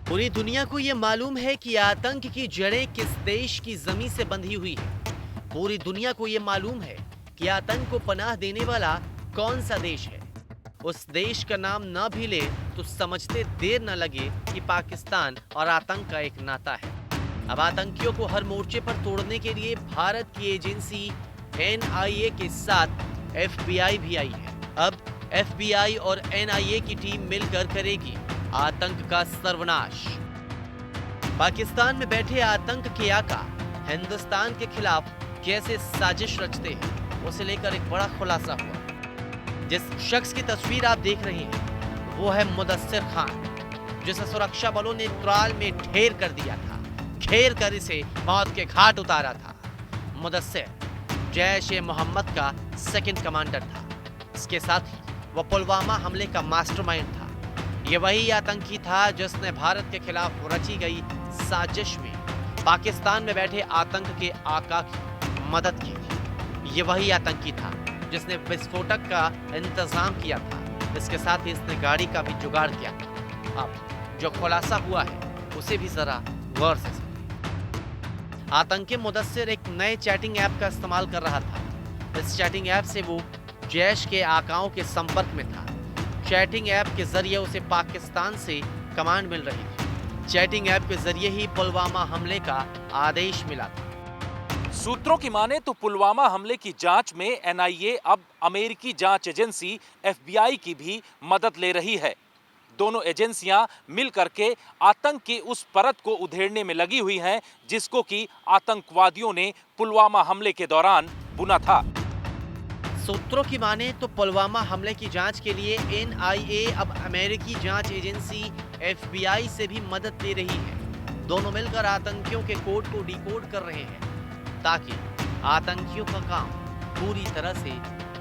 पूरी दुनिया को ये मालूम है कि आतंक की जड़ें किस देश की जमीन से बंधी हुई है। पूरी दुनिया को ये मालूम है कि आतंक को पनाह देने वाला कौन सा देश है। उस देश का नाम ना भी ले तो समझते देर न लगे कि पाकिस्तान और आतंक का एक नाता है। अब आतंकियों को हर मोर्चे पर तोड़ने के लिए भारत की एजेंसी NIA के साथ FBI भी आई है। अब FBI और NIA की टीम मिलकर करेगी आतंक का सर्वनाश। पाकिस्तान में बैठे आतंक के आका हिंदुस्तान के खिलाफ कैसे साजिश रचते हैं, उसे लेकर एक बड़ा खुलासा हुआ। जिस शख्स की तस्वीर आप देख रहे हैं वो है मुदस्सिर खान, जिसे सुरक्षा बलों ने त्राल में ढेर कर दिया था, घेर कर इसे मौत के घाट उतारा था। मुदस्सिर जैश-ए-मोहम्मद का सेकंड कमांडर था। इसके साथ ही वह पुलवामा हमले का मास्टरमाइंड था। ये वही आतंकी था जिसने भारत के खिलाफ रची गई साजिश में पाकिस्तान में बैठे आतंक के आका की मदद की थी। ये वही आतंकी था जिसने विस्फोटक का इंतजाम किया था। इसके साथ ही इसने गाड़ी का भी जुगाड़ किया था। अब जो खुलासा हुआ है उसे भी जरा गौर से सुनिए। आतंकी मुदस्सिर एक नए चैटिंग ऐप का इस्तेमाल कर रहा था। इस चैटिंग ऐप से वो जैश के आकाओं के संपर्क में था। चैटिंग ऐप के जरिए उसे पाकिस्तान से कमांड मिल रही थी। चैटिंग ऐप के जरिए ही पुलवामा हमले का आदेश मिला था। सूत्रों की माने तो पुलवामा हमले की जांच में NIA अब अमेरिकी जांच एजेंसी FBI की भी मदद ले रही है। दोनों एजेंसियां मिलकर के आतंक की उस परत को उधेड़ने में लगी हुई हैं जिसको कि आतंकवादियों ने पुलवामा हमले के दौरान बुना था। सूत्रों की माने तो पुलवामा हमले की जांच के लिए NIA अब अमेरिकी जांच एजेंसी FBI से भी मदद ले रही है। दोनों मिलकर आतंकियों के कोड को डिकोड कर रहे हैं ताकि आतंकियों का काम पूरी तरह से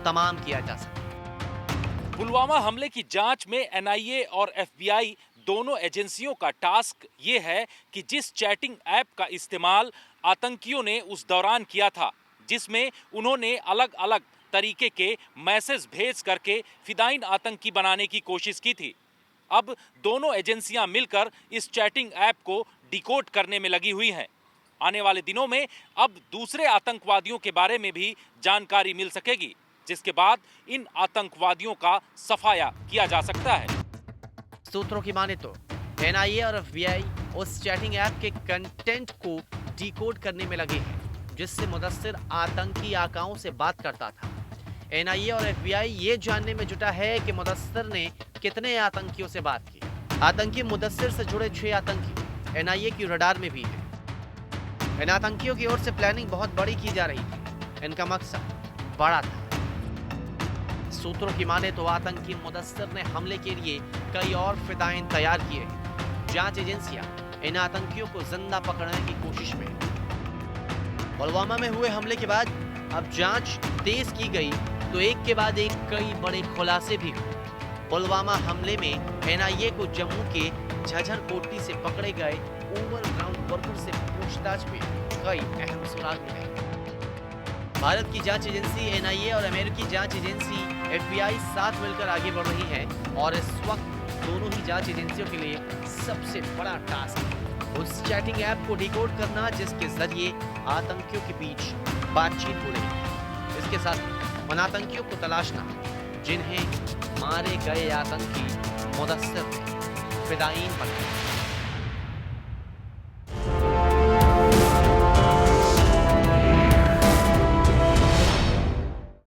तमाम किया जा सके। पुलवामा हमले की जांच में NIA और FBI दोनों एजेंसियों का टास्क ये है कि जिस चैटिंग ऐप का इस्तेमाल आतंकियों ने उस दौरान किया था, जिसमें उन्होंने अलग अलग तरीके के मैसेज भेज करके फिदाइन आतंकी बनाने की कोशिश की थी, अब दोनों एजेंसियां मिलकर इस चैटिंग ऐप को डिकोड करने में लगी हुई हैं। आने वाले दिनों में अब दूसरे आतंकवादियों के बारे में भी जानकारी मिल सकेगी, जिसके बाद इन आतंकवादियों का सफाया किया जा सकता है। सूत्रों की माने तो NIA और FBI उस चैटिंग ऐप के कंटेंट को डिकोड करने में लगे हैं जिससे मुदस्सिर आतंकी आकाओं से बात करता था। NIA और FBI ये जानने में जुटा है कि मुदस्सिर ने कितने आतंकियों से बात की। आतंकी मुदस्सिर से जुड़े 6 आतंकी NIA की रडार में भी हैं। इन आतंकियों की ओर से प्लानिंग बहुत बड़ी की जा रही थी। इनका मकसद बड़ा था। सूत्रों की माने तो आतंकी मुदस्सिर ने हमले के लिए कई और फिदाइन तैयार किए हैं। जांच एजेंसियां इन आतंकियों को जिंदा पकड़ने की कोशिश में हैं। पुलवामा में हुए हमले के बाद अब जांच तेज की गई तो एक के बाद एक कई बड़े खुलासे भी हुए। पुलवामा हमले में NIA को जम्मू के झज्जर कोटली से पकड़े गए ओवरग्राउंड वर्कर से पूछताछ में कई अहम सुराग मिले। भारत की जांच एजेंसी NIA और अमेरिकी जांच एजेंसी FBI साथ मिलकर आगे बढ़ रही हैं और इस वक्त दोनों ही जांच एजेंसियों के लिए सबसे बड़ा टास्क है उस चैटिंग ऐप को डिकोड करना जिसके जरिए आतंकियों के बीच बातचीत हो रही है। इसके साथ उन आतंकियों को तलाशना जिन्हें मारे गए आतंकी मुदस्सिर फिदायीन बनाए।